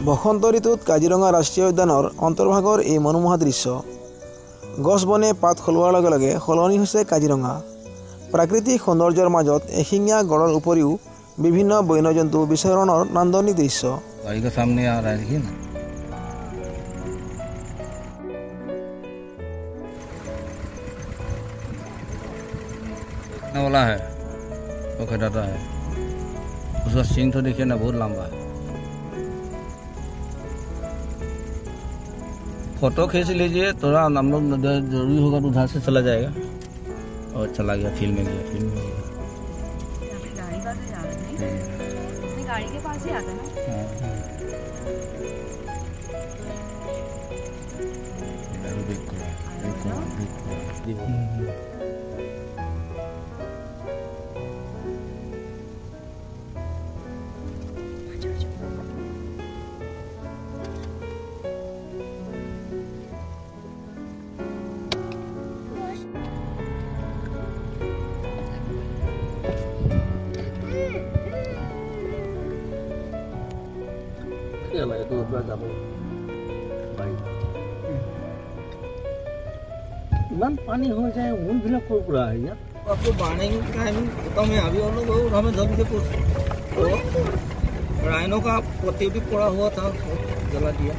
বসন্ত ঋতুত কাজিৰঙা ৰাষ্ট্ৰীয় উদ্যানৰ অন্তৰ্ভাগৰ এই মনোমোহা দৃশ্য। গছ বনে পাত সলোৱাৰ লগে লগে সলনি হৈছে কাজিৰঙা। প্ৰাকৃতিক সৌন্দৰ্যৰ মাজত এশিঙীয়া গড়ৰ উপৰিও বিভিন্ন বন্যজন্তু বিচৰণৰ নান্দনিক দৃশ্য। गाड़ी के सामने आ रहा है, देखिए ना। वाला है वो खटाता है, उसका सींग तो देखिए ना, बहुत लंबा है। फोटो खींच लीजिए, थोड़ा हम लोग जरूरी होगा तो उधर से चला जाएगा। और चला गया, फील्ड में गया, फील्ड में गया। गाड़ी का जा रहा है, गाड़ी के पास ही आता है ना। इमान पानी हो जाए उन भी को पूरा है यार। आपको बाढ़ का खत्म है अभी, और लोग हमें जल्दी से राइनों का पत्ती भी पड़ा हुआ था, जला दिया।